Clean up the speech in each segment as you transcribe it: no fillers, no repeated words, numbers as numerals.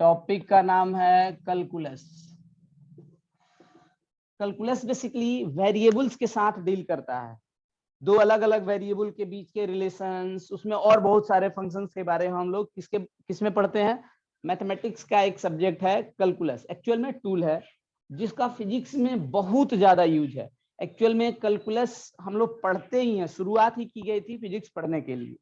Topic का नाम है कैलकुलस। कैलकुलस बेसिकली वेरिएबल्स के साथ डील करता है, दो अलग अलग वेरिएबल के बीच के रिलेशंस, उसमें और बहुत सारे फंक्शंस के बारे में हम लोग किसमें पढ़ते हैं। मैथमेटिक्स का एक सब्जेक्ट है कैलकुलस, एक्चुअल में टूल है जिसका फिजिक्स में बहुत ज्यादा यूज है। एक्चुअल में कैलकुलस हम लोग पढ़ते ही हैं, शुरुआत ही की गई थी फिजिक्स पढ़ने के लिए।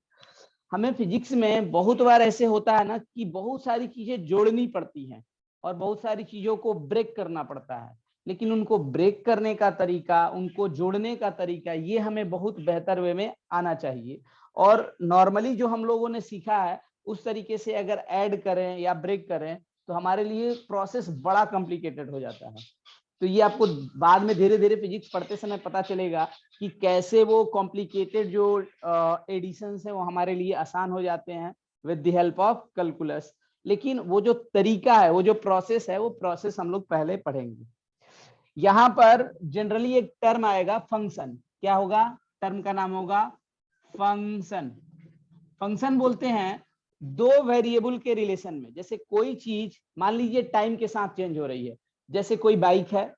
हमें फिजिक्स में बहुत बार ऐसे होता है ना कि बहुत सारी चीजें जोड़नी पड़ती हैं और बहुत सारी चीजों को ब्रेक करना पड़ता है, लेकिन उनको ब्रेक करने का तरीका, उनको जोड़ने का तरीका, ये हमें बहुत बेहतर वे में आना चाहिए। और नॉर्मली जो हम लोगों ने सीखा है उस तरीके से अगर ऐड करें या ब्रेक करें तो हमारे लिए प्रोसेस बड़ा कॉम्प्लिकेटेड हो जाता है। तो ये आपको बाद में धीरे धीरे फिजिक्स पढ़ते समय पता चलेगा कि कैसे वो कॉम्प्लिकेटेड जो एडिशंस है वो हमारे लिए आसान हो जाते हैं with the help of calculus. लेकिन वो जो तरीका है, वो जो प्रोसेस है, वो प्रोसेस हम लोग पहले पढ़ेंगे। यहाँ पर जनरली एक टर्म आएगा फंक्शन। क्या होगा? टर्म का नाम होगा फंक्शन। फंक्शन बोलते हैं दो वेरिएबल के रिलेशन में। जैसे कोई चीज मान लीजिए टाइम के साथ चेंज हो रही है, जैसे कोई बाइक है,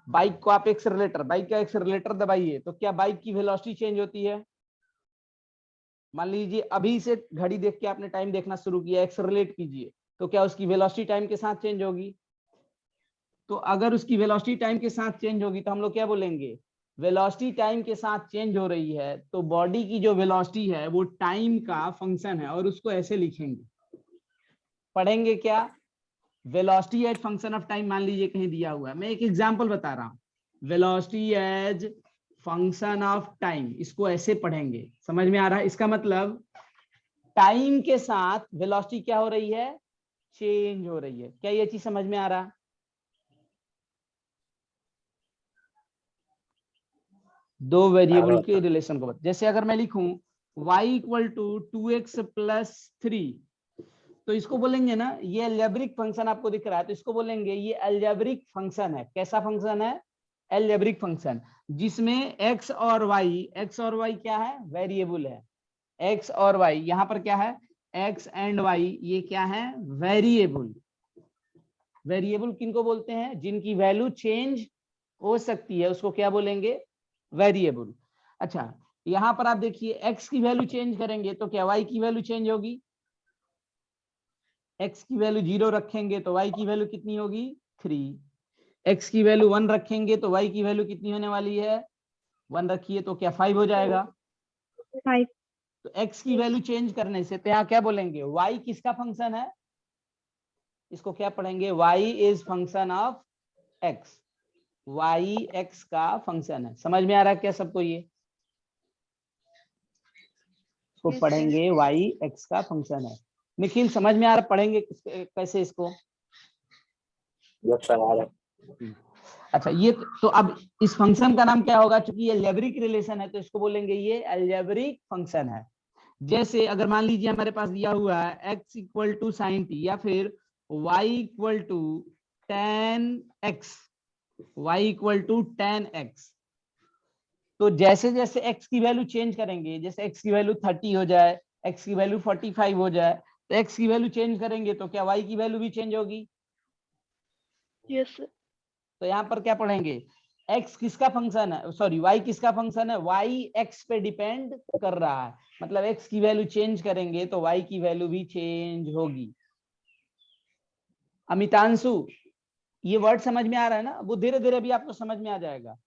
बाइक को आप एक्सेलरेटर, बाइक का एक्सेलरेटर दबाइए तो क्या बाइक की वेलोसिटी चेंज होती है? मान लीजिए अभी से घड़ी देख के आपने टाइम देखना शुरू किया, एक्सेलरेट कीजिए तो क्या उसकी वेलोसिटी टाइम के साथ चेंज होगी? तो अगर उसकी वेलोसिटी टाइम के साथ चेंज होगी तो हम लोग क्या बोलेंगे? वेलोसिटी टाइम के साथ चेंज हो रही है तो बॉडी की जो वेलोसिटी है वो टाइम का फंक्शन है, और उसको ऐसे लिखेंगे, पढ़ेंगे क्या? Velocity as function of time मान लीजिए कहीं दिया हुआ है, मैं एक एग्जांपल बता रहा हूं, velocity as function of time, इसको ऐसे पढ़ेंगे। समझ में आ रहा है? इसका मतलब टाइम के साथ वेलोसिटी क्या हो रही है? चेंज हो रही है। क्या ये चीज समझ में आ रहा है? दो वेरिएबल के रिलेशन को, जैसे अगर मैं लिखूं y equal to 2x plus 3, तो इसको बोलेंगे ना, ये अलजेब्रिक फंक्शन आपको दिख रहा है तो इसको बोलेंगे ये अलजेब्रिक फंक्शन है। कैसा फंक्शन है? अलजेब्रिक फंक्शन, जिसमें x और y क्या है? वेरिएबल है। x और y यहां पर क्या है? x एंड y ये क्या है? वेरिएबल। वेरिएबल किनको बोलते हैं? जिनकी वैल्यू चेंज हो सकती है, उसको क्या बोलेंगे? वेरिएबल। अच्छा, यहां पर आप देखिए x की वैल्यू चेंज करेंगे तो क्या y की वैल्यू चेंज होगी? x की वैल्यू 0 रखेंगे तो y की वैल्यू कितनी होगी? 3। x की वैल्यू 1 रखेंगे तो y की वैल्यू कितनी होने वाली है? 1 रखिए तो क्या 5 हो जाएगा? 5। तो x की वैल्यू चेंज करने से तो यहाँ क्या बोलेंगे? y किसका फंक्शन है? इसको क्या पढ़ेंगे? y is function of x। y x का फंक्शन है। समझ में आ रहा है क्या सबको? ये इसको पढ़ेंगे y x का फंक्शन है। निखिल समझ में आ रहा? पढ़ेंगे कैसे इसको? अच्छा, ये तो अब इस फंक्शन का नाम क्या होगा? क्योंकि ये अलजेब्रिक रिलेशन है तो इसको बोलेंगे ये अलजेब्रिक फंक्शन है। जैसे अगर मान लीजिए हमारे पास दिया हुआ है x equal to sine t, या फिर y equal to ten x, y equal to ten x, तो जैसे जैसे x की वैल्यू चेंज करेंगे, जैसे x की वैल्यू 30 हो जाए, x की वैल्यू 45 हो जाए, तो x की वैल्यू चेंज करेंगे तो क्या y की वैल्यू भी चेंज होगी? Yes sir. तो यहाँ पर क्या पढ़ेंगे? x किसका फंक्शन है, सॉरी y किसका फंक्शन है? y x पे डिपेंड कर रहा है, मतलब x की वैल्यू चेंज करेंगे तो y की वैल्यू भी चेंज होगी। अमितांशु, ये वर्ड समझ में आ रहा है ना? वो धीरे धीरे भी आपको समझ में आ जाएगा।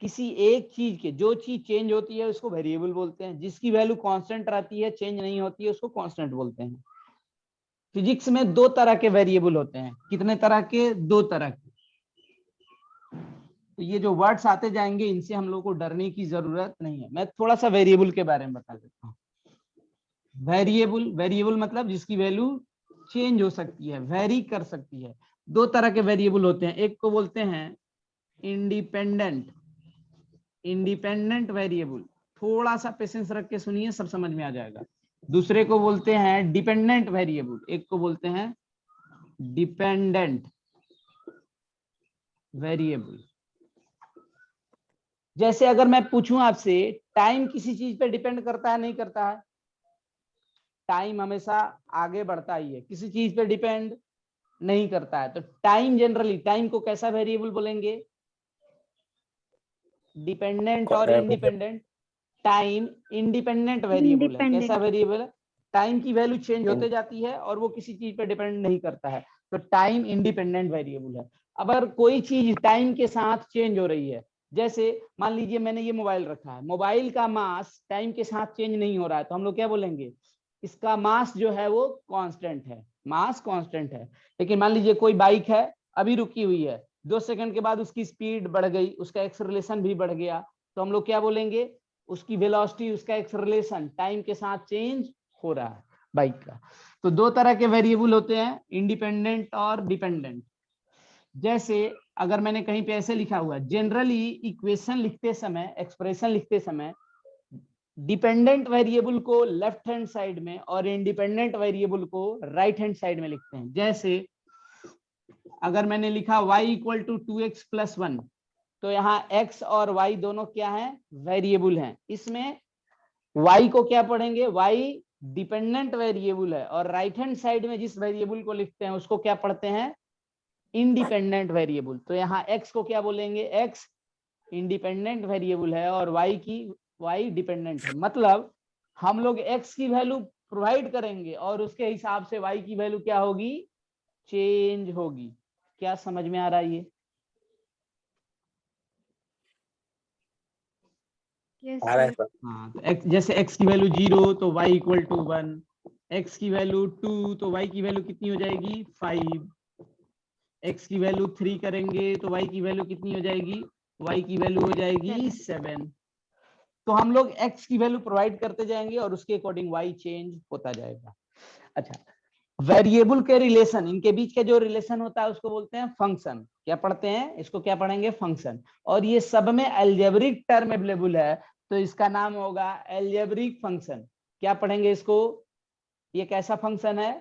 किसी एक चीज के, जो चीज चेंज होती है उसको वेरिएबल बोलते हैं, जिसकी वैल्यू कांस्टेंट रहती है, चेंज नहीं होती है, उसको कांस्टेंट बोलते हैं। फिजिक्स में दो तरह के वेरिएबल होते हैं। कितने तरह के? दो तरह के। तो ये जो वर्ड्स आते जाएंगे इनसे हम लोग को डरने की जरूरत नहीं है। मैं थोड़ा सा वेरिएबल के बारे में बता देता हूँ। वेरिएबल, वेरिएबल मतलब जिसकी वैल्यू चेंज हो सकती है, वेरी कर सकती है। दो तरह के वेरिएबल होते हैं, एक को बोलते हैं इंडिपेंडेंट, इंडिपेंडेंट वेरिएबल, थोड़ा सा पेशेंस रख के सुनिए, सब समझ में आ जाएगा। दूसरे को बोलते हैं डिपेंडेंट वेरिएबल, एक को बोलते हैं डिपेंडेंट वेरिएबल। जैसे अगर मैं पूछूं आपसे, टाइम किसी चीज पे डिपेंड करता है नहीं करता है? टाइम हमेशा आगे बढ़ता ही है, किसी चीज पे डिपेंड नहीं करता है। तो टाइम, जनरली टाइम को कैसा वेरिएबल बोलेंगे? डिपेंडेंट और इंडिपेंडेंट? टाइम इंडिपेंडेंट वेरिएबल है। कैसा Independent. वेरिएबल है? टाइम की वैल्यू चेंज होते जाती है और वो किसी चीज पे डिपेंड नहीं करता है, तो टाइम इंडिपेंडेंट वेरिएबल है। अगर कोई चीज टाइम के साथ चेंज हो रही है, जैसे मान लीजिए मैंने ये मोबाइल रखा है, मोबाइल का मास टाइम के साथ चेंज नहीं हो रहा है, तो हम लोग क्या बोलेंगे? इसका मास जो है वो कांस्टेंट है, मास कांस्टेंट है। लेकिन मान लीजिए कोई बाइक है, अभी रुकी हुई है, 2 सेकंड के बाद उसकी स्पीड बढ़ गई, उसका एक्सेलरेशन भी बढ़ गया, तो हम लोग क्या बोलेंगे? उसकी वेलोसिटी, उसका एक्सेलरेशन टाइम के साथ चेंज हो रहा है बाइक का। तो दो तरह के वेरिएबल होते हैं, इंडिपेंडेंट और डिपेंडेंट। जैसे अगर मैंने कहीं पे ऐसे लिखा हुआ, जनरली इक्वेशन लिखते समय, एक्सप्रेशन लिखते समय डिपेंडेंट वेरिएबल को लेफ्ट हैंड साइड में और इंडिपेंडेंट वेरिएबल को राइट हैंड साइड में लिखते हैं। जैसे अगर मैंने लिखा y equal to 2x plus 1, तो यहाँ x और y दोनों क्या है? वेरिएबल हैं। इसमें y को क्या पढ़ेंगे? y डिपेंडेंट वेरिएबल है, और राइट हैंड साइड में जिस वेरिएबल को लिखते हैं उसको क्या पढ़ते हैं? Independent variable. तो यहाँ x को क्या बोलेंगे? x इंडिपेंडेंट वेरिएबल है और y डिपेंडेंट है। मतलब हम लोग x की वैल्यू प्रोवाइड करेंगे और उसके हिसाब से y की वैल्यू क्या होगी? चेंज होगी। क्या समझ में आ रहा है ये? Yes, आ रहा है sir. सर। हाँ, तो x, जैसे x की वैल्यू 0 तो y इक्वल टू 1, x की वैल्यू 2 तो y की वैल्यू कितनी हो जाएगी? 5, x की वैल्यू 3 करेंगे तो y की वैल्यू कितनी हो जाएगी? y की वैल्यू हो जाएगी 7। तो हम लोग x की वैल्यू प्रोवाइड करते जाएंगे और उसके अकॉर्डिंग y चेंज होता जाएगा। अच्छा, वेरिएबल के रिलेशन, इनके बीच का जो रिलेशन होता है उसको बोलते हैं फंक्शन। क्या पढ़ते हैं? इसको क्या पढ़ेंगे? फंक्शन। और ये सब में अलजेब्रिक टर्म अवेलेबल है, तो इसका नाम होगा अलजेब्रिक फंक्शन। क्या पढ़ेंगे इसको? ये कैसा फंक्शन है?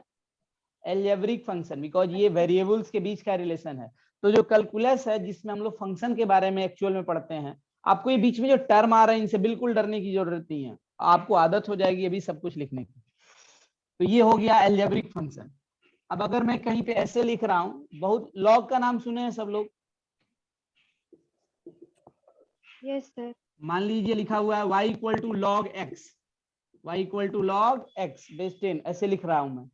अलजेब्रिक फंक्शन, बिकॉज ये वेरिएबल्स के बीच का रिलेशन है। तो जो कैलकुलस है जिसमें हम लोग फंक्शन के बारे में एक्चुअल में पढ़ते हैं, आपको ये बीच में जो टर्म आ रहे हैं इनसे बिल्कुल डरने की जरूरत नहीं है, आपको आदत हो जाएगी अभी सब कुछ लिखने की। तो ये हो गया अलजेब्रिक फंक्शन। अब अगर मैं कहीं पे ऐसे लिख रहा हूं, बहुत लॉग का नाम सुने हैं सब लोग? Yes, sir. मान लीजिए लिखा हुआ है y equal to log x, y equal to log x base 10, ऐसे लिख रहा हूं मैं।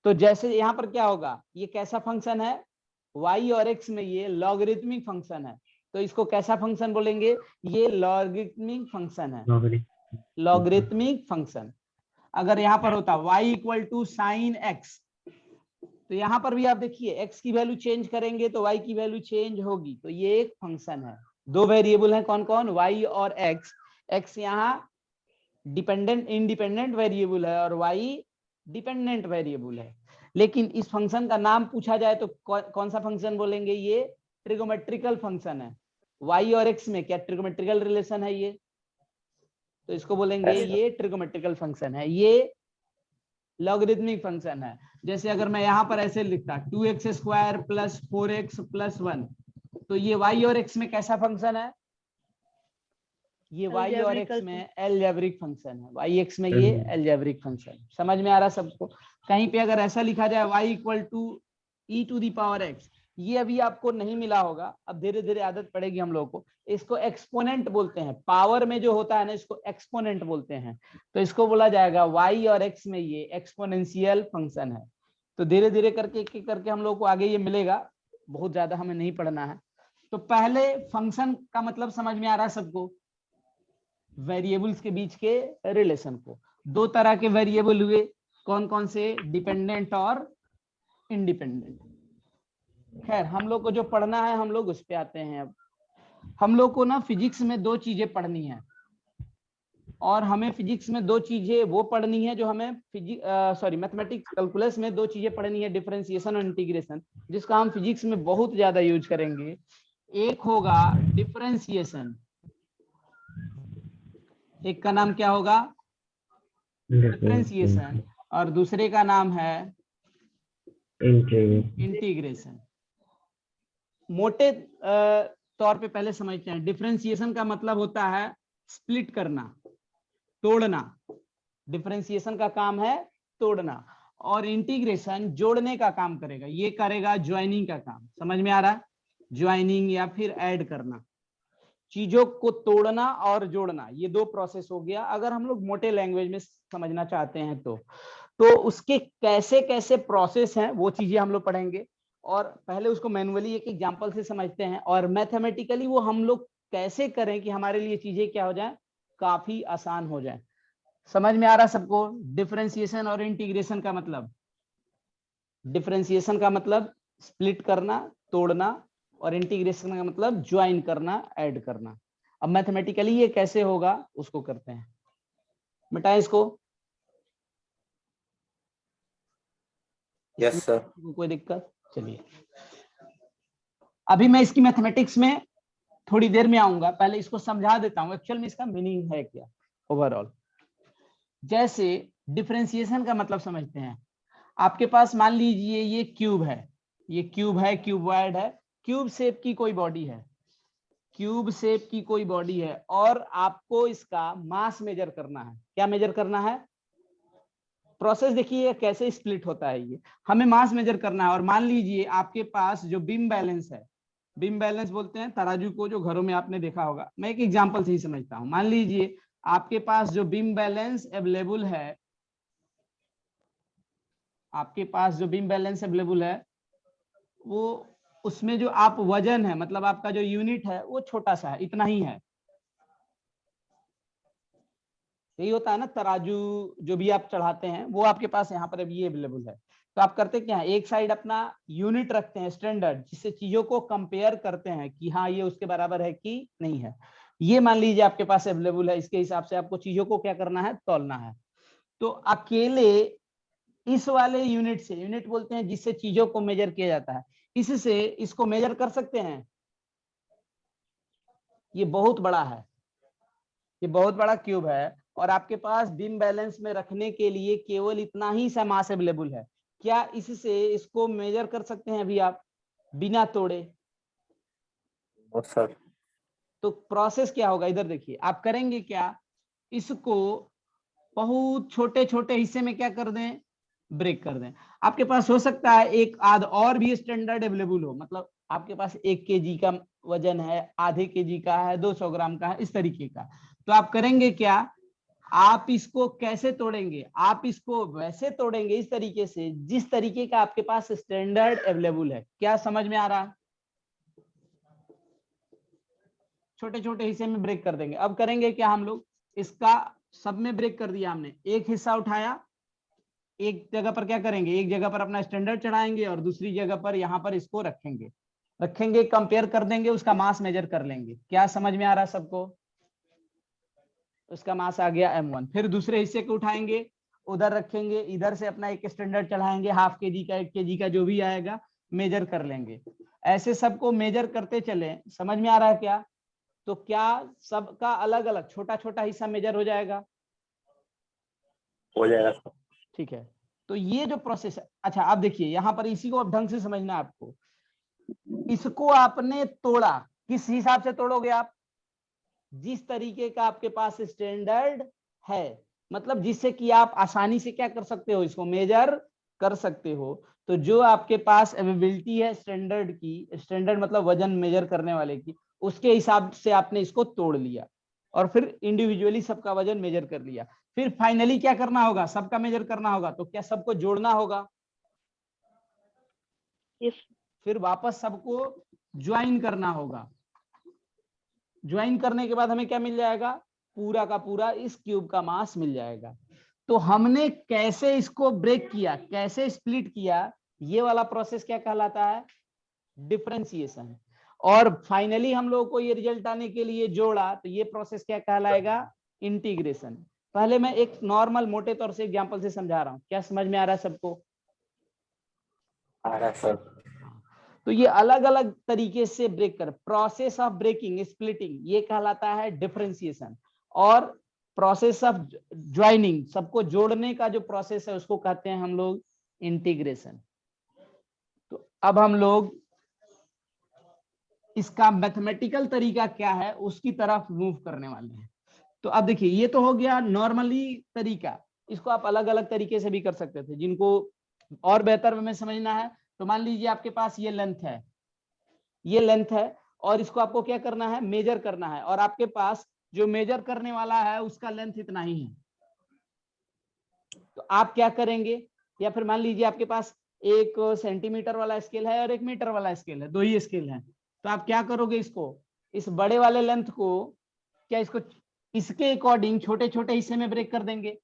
तो जैसे यहाँ पर क्या होगा? ये कैसा फंक्शन है? y और x में ये लॉगरिथमिक फंक्शन है, तो इसको कैसा फंक्शन बोलेंगे? ये लॉगरिथमिक फंक्शन है, लॉगरिथमिक फंक्शन। अगर यहाँ पर होता y equal to sine x, तो यहाँ पर भी आप देखिए x की वैल्यू चेंज करेंगे तो y की वैल्यू चेंज होगी। तो ये एक फंक्शन है। दो वेरिएबल हैं, कौन कौन? y और x। x यहाँ डिपेंडेंट इंडिपेंडेंट वेरिएबल है और y डिपेंडेंट वेरिएबल है। लेकिन इस फंक्शन का नाम पूछा जाए तो कौन सा फंक्शन बोलेंगे? ये ट्रिगोमेट्रिकल फंक्शन है। y और x में क्या ट्रिगोमेट्रिकल रिलेशन है? ये तो इसको बोलेंगे ये ट्रिगोमेट्रिकल फंक्शन है, ये लॉगरिथमिक फंक्शन है। जैसे अगर मैं यहाँ पर ऐसे लिखता 2x square plus 4x plus 1, तो ये y और x में कैसा फंक्शन है? ये y और x में अलजेब्रिक फंक्शन है, y x में ये अलजेब्रिक फंक्शन। समझ में आ रहा सबको? कहीं पे अगर ऐसा लिखा जाए y equal to e to the power x, ये अभी आपको नहीं मिला होगा, अब धीरे धीरे आदत पड़ेगी हम लोग को। इसको एक्सपोनेंट बोलते हैं, पावर में जो होता है ना इसको एक्सपोनेंट बोलते हैं। तो इसको बोला जाएगा y और x में ये एक्सपोनेंशियल फंक्शन है। तो धीरे धीरे करके एक एक करके हम लोग को आगे ये मिलेगा, बहुत ज्यादा हमें नहीं पढ़ना है। तो पहले फंक्शन का मतलब समझ में आ रहा है सबको? वेरिएबल्स के बीच के रिलेशन को। दो तरह के वेरिएबल हुए, कौन कौन से? डिपेंडेंट और इंडिपेंडेंट। खैर हम लोग को जो पढ़ना है हम लोग उस पे आते हैं। अब हम लोग को ना फिजिक्स में दो चीजें पढ़नी है, और हमें फिजिक्स में दो चीजें वो पढ़नी है जो हमें मैथमेटिक्स कैलकुलस में दो चीजें पढ़नी है, डिफरेंशिएशन और इंटीग्रेशन, जिसका हम फिजिक्स में बहुत ज्यादा यूज करेंगे। एक होगा डिफरेंशिएशन, एक का नाम क्या होगा? डिफरेंशिएशन, और दूसरे का नाम है इंटीग्रेशन। मोटे तौर पे पहले समझते हैं। डिफरेंशिएशन का मतलब होता है स्प्लिट करना, तोड़ना। डिफरेंशिएशन का काम है तोड़ना, और इंटीग्रेशन जोड़ने का काम करेगा, ये करेगा ज्वाइनिंग का काम। समझ में आ रहा है? ज्वाइनिंग या फिर ऐड करना, चीजों को तोड़ना और जोड़ना, ये दो प्रोसेस हो गया। अगर हम लोग मोटे लैंग्वेज में समझना चाहते हैं तो उसके कैसे कैसे प्रोसेस हैं वो चीजें हम लोग पढ़ेंगे, और पहले उसको मैनुअली एक एग्जांपल से समझते हैं, और मैथमेटिकली वो हम लोग कैसे करें कि हमारे लिए चीजें क्या हो जाए, काफी आसान हो जाए। समझ में आ रहा सबको? डिफरेंशिएशन और इंटीग्रेशन का मतलब, डिफरेंशिएशन का मतलब स्प्लिट करना, तोड़ना, और इंटीग्रेशन का मतलब ज्वाइन करना, ऐड करना। अब मैथमेटिकली ये कैसे होगा उसको करते हैं। मिटाएं इसको। Yes sir. कोई दिक्कत? चलिए, अभी मैं इसकी मैथमेटिक्स में थोड़ी देर में आऊंगा, पहले इसको समझा देता हूं एक्चुअल में इसका मीनिंग है क्या ओवरऑल। जैसे डिफरेंशिएशन का मतलब समझते हैं। आपके पास मान लीजिए ये क्यूब है, ये क्यूब है, क्यूबॉइड है, क्यूब शेप की कोई बॉडी है, क्यूब शेप की कोई बॉडी है, और आपको इसका मास मेजर करना है। क्या मेजर करना है? प्रोसेस देखिए कैसे स्प्लिट होता है। ये हमें मास मेजर करना है, और मान लीजिए आपके पास जो बीम बैलेंस है, बीम बैलेंस बोलते हैं तराजू को, जो घरों में आपने देखा होगा। मैं एक एग्जांपल से ही समझता हूं। मान लीजिए आपके पास जो बीम बैलेंस अवेलेबल है, आपके पास जो बीम बैलेंस अवेलेबल है वो, उसमें जो आप वजन है, मतलब आपका जो यूनिट है वो छोटा सा है, इतना ही है। यही होता है ना, तराजू जो भी आप चढ़ाते हैं वो आपके पास यहाँ पर अभी अवेलेबल है। तो आप करते क्या है, एक साइड अपना यूनिट रखते हैं स्टैंडर्ड, जिससे चीजों को कंपेयर करते हैं कि हाँ ये उसके बराबर है कि नहीं है। ये मान लीजिए आपके पास अवेलेबल है, इसके हिसाब से आपको चीजों को क्या करना है, तौलना है। तो अकेले इस वाले यूनिट से, यूनिट बोलते हैं जिससे चीजों को मेजर किया जाता है, इससे इसको मेजर कर सकते हैं। ये बहुत बड़ा है, ये बहुत बड़ा क्यूब है, और आपके पास बीम बैलेंस में रखने के लिए केवल इतना ही सा मास अवेलेबल है। क्या इससे इसको मेजर कर सकते हैं अभी आप बिना तोड़े? सर। तो प्रोसेस क्या होगा, इधर देखिए। आप करेंगे क्या, इसको बहुत छोटे छोटे हिस्से में क्या कर दें, ब्रेक कर दें। आपके पास हो सकता है एक आध और भी स्टैंडर्ड अवेलेबल हो, मतलब आपके पास 1 kg का वजन है, आधे kg का है, 200 ग्राम का है, इस तरीके का। तो आप करेंगे क्या, आप इसको कैसे तोड़ेंगे, आप इसको वैसे तोड़ेंगे इस तरीके से जिस तरीके का आपके पास स्टैंडर्ड अवेलेबल है। क्या समझ में आ रहा है? छोटे छोटे हिस्से में ब्रेक कर देंगे। अब करेंगे क्या हम लोग, इसका सब में ब्रेक कर दिया हमने, एक हिस्सा उठाया, एक जगह पर क्या करेंगे, एक जगह पर अपना स्टैंडर्ड चढ़ाएंगे और दूसरी जगह पर यहाँ पर इसको रखेंगे, रखेंगे कंपेयर कर देंगे, उसका मास मेजर कर लेंगे। क्या समझ में आ रहा है सबको? उसका मास आ गया m1। फिर दूसरे हिस्से को उठाएंगे, उधर रखेंगे, इधर से अपना एक स्टैंडर्ड चढ़ाएंगे, हाफ kg का, 1 kg का, जो भी आएगा मेजर कर लेंगे। ऐसे सबको मेजर करते चले। समझ में आ रहा है क्या? तो क्या सबका अलग अलग छोटा छोटा हिस्सा मेजर हो जाएगा? हो जाएगा सर। ठीक है, तो ये जो प्रोसेस है, अच्छा अब देखिए यहाँ पर इसी को अब ढंग से समझना है आपको। इसको आपने तोड़ा, किस हिसाब से तोड़ोगे आप? जिस तरीके का आपके पास स्टैंडर्ड है, मतलब जिससे कि आप आसानी से क्या कर सकते हो, इसको मेजर कर सकते हो। तो जो आपके पास अवेलेबिलिटी है स्टैंडर्ड की, स्टैंडर्ड मतलब वजन मेजर करने वाले की, उसके हिसाब से आपने इसको तोड़ लिया, और फिर इंडिविजुअली सबका वजन मेजर कर लिया। फिर फाइनली क्या करना होगा, सबका मेजर करना होगा, तो क्या सबको जोड़ना होगा? यस। फिर वापस सबको ज्वाइन करना होगा। ज्वाइन करने के बाद हमें क्या मिल जाएगा, पूरा का पूरा इस क्यूब का मास मिल जाएगा। तो हमने कैसे इसको ब्रेक किया, कैसे स्प्लिट किया, ये वाला प्रोसेस क्या कहलाता है, डिफरेंशिएशन। और फाइनली हम लोगों को ये रिजल्ट आने के लिए जोड़ा, तो ये प्रोसेस क्या कहलाएगा, इंटीग्रेशन। पहले मैं एक नॉर्मल मोटे तौर से एग्जांपल से समझा रहा हूं, क्या समझ में आ रहा है सबको? आ रहा है सर। तो ये अलग अलग तरीके से ब्रेक कर, प्रोसेस ऑफ ब्रेकिंग, स्प्लिटिंग, ये कहलाता है डिफरेंशिएशन। और प्रोसेस ऑफ ज्वाइनिंग, सबको जोड़ने का जो प्रोसेस है उसको कहते हैं हम लोग इंटीग्रेशन। तो अब हम लोग इसका मैथमेटिकल तरीका क्या है उसकी तरफ मूव करने वाले हैं। तो अब देखिए, ये तो हो गया नॉर्मली तरीका। इसको आप अलग अलग तरीके से भी कर सकते थे। जिनको और बेहतर में समझना है तो मान लीजिए आपके पास ये लेंथ है, ये लेंथ है, और इसको आपको क्या करना है, मेजर करना है, और आपके पास जो मेजर करने वाला है उसका लेंथ इतना ही है। तो आप क्या करेंगे, या फिर मान लीजिए आपके पास 1 सेंटीमीटर वाला स्केल है और 1 मीटर वाला स्केल है, 2 ही स्केल है, तो आप क्या करोगे, इसको, इस बड़े वाले लेंथ को, क्या इसको इसके अकॉर्डिंग छोटे छोटे हिस्से में ब्रेक कर देंगे,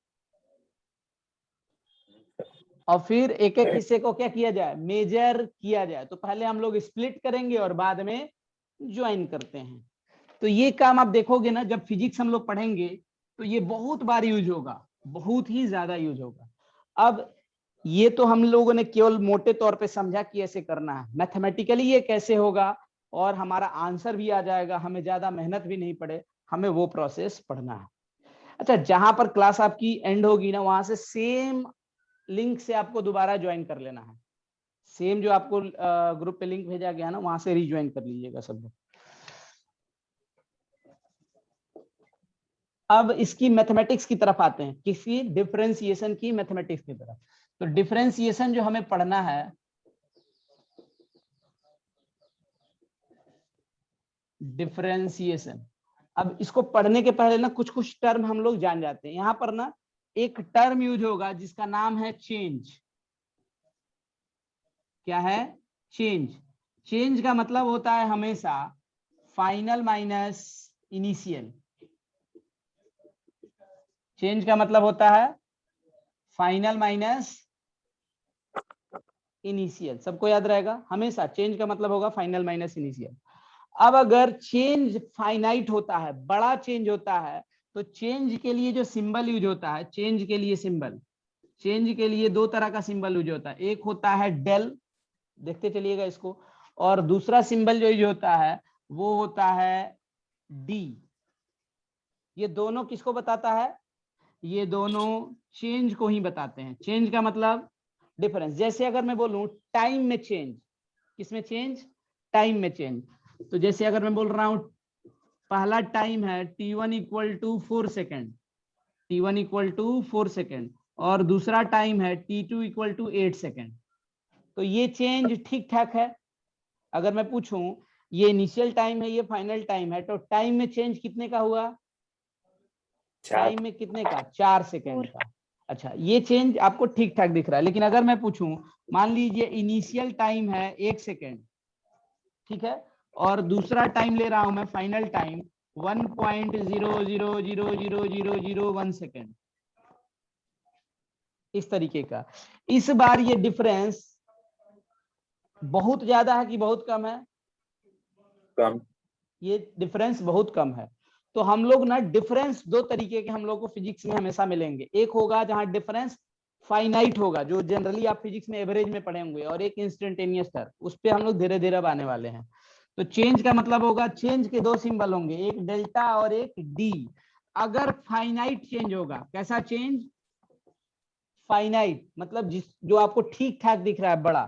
और फिर एक एक हिस्से को क्या किया जाए, मेजर किया जाए। तो पहले हम लोग स्प्लिट करेंगे और बाद में ज्वाइन करते हैं। तो ये काम आप देखोगे ना, जब फिजिक्स हम लोग पढ़ेंगे तो ये बहुत बार यूज होगा, बहुत ही ज्यादा यूज होगा। अब ये तो हम लोगों ने केवल मोटे तौर पे समझा कि ऐसे करना है, मैथमेटिकली ये कैसे होगा और हमारा आंसर भी आ जाएगा, हमें ज्यादा मेहनत भी नहीं पड़े, हमें वो प्रोसेस पढ़ना है। अच्छा, जहां पर क्लास आपकी एंड होगी ना, वहां से सेम लिंक से आपको दोबारा ज्वाइन कर लेना है। सेम जो आपको ग्रुप पे लिंक भेजा गया ना, वहां से रिज्वाइन कर लीजिएगा सब लोग। अब इसकी मैथमेटिक्स की तरफ आते हैं, किसी डिफरेंशिएशन की मैथमेटिक्स की तरफ। तो डिफरेंशिएशन जो हमें पढ़ना है, डिफरेंशिएशन, अब इसको पढ़ने के पहले ना कुछ कुछ टर्म हम लोग जान जाते हैं। यहां पर ना एक टर्म यूज होगा जिसका नाम है चेंज। क्या है, चेंज। चेंज का मतलब होता है हमेशा फाइनल माइनस इनिशियल। चेंज का मतलब होता है फाइनल माइनस इनिशियल। सबको याद रहेगा, हमेशा चेंज का मतलब होगा फाइनल माइनस इनिशियल। अब अगर चेंज फाइनाइट होता है, बड़ा चेंज होता है, तो चेंज के लिए जो सिंबल यूज होता है, चेंज के लिए सिंबल, चेंज के लिए 2 तरह का सिंबल यूज होता है। एक होता है डेल, देखते चलिएगा इसको, और दूसरा सिंबल जो यूज होता है वो होता है डी। ये दोनों किसको बताता है, ये दोनों चेंज को ही बताते हैं। चेंज का मतलब डिफरेंस। जैसे अगर मैं बोलूं टाइम में चेंज, किसमें चेंज, टाइम में चेंज, तो जैसे अगर मैं बोल रहा हूं पहला टाइम है t1 equal to 4 second, t1 equal to 4 second, और दूसरा टाइम है t2 इक्वल टू 8 सेकेंड, तो ये चेंज ठीक ठाक है। अगर मैं पूछूं ये इनिशियल टाइम है, ये फाइनल टाइम है, तो टाइम में चेंज कितने का हुआ, टाइम में कितने का, 4 सेकेंड का। अच्छा, ये चेंज आपको ठीक ठाक दिख रहा है। लेकिन अगर मैं पूछूं, मान लीजिए इनिशियल टाइम है 1 सेकेंड, ठीक है, और दूसरा टाइम ले रहा हूं मैं फाइनल टाइम 1.0000001 सेकेंड, इस तरीके का। इस बार ये डिफरेंस बहुत ज्यादा है कि बहुत कम है, कम। ये डिफरेंस बहुत कम है। तो हम लोग ना डिफरेंस 2 तरीके के हम लोग को फिजिक्स में हमेशा मिलेंगे। एक होगा जहां डिफरेंस फाइनाइट होगा, जो जनरली आप फिजिक्स में एवरेज में पढ़े होंगे, और एक इंस्टेंटेनियस टर्म, उस पर हम लोग धीरे धीरे अब आने वाले हैं। तो चेंज का मतलब होगा, चेंज के 2 सिंबल होंगे, एक डेल्टा और एक डी। अगर फाइनाइट चेंज होगा, कैसा चेंज, फाइनाइट मतलब जिस जो आपको ठीक ठाक दिख रहा है, बड़ा,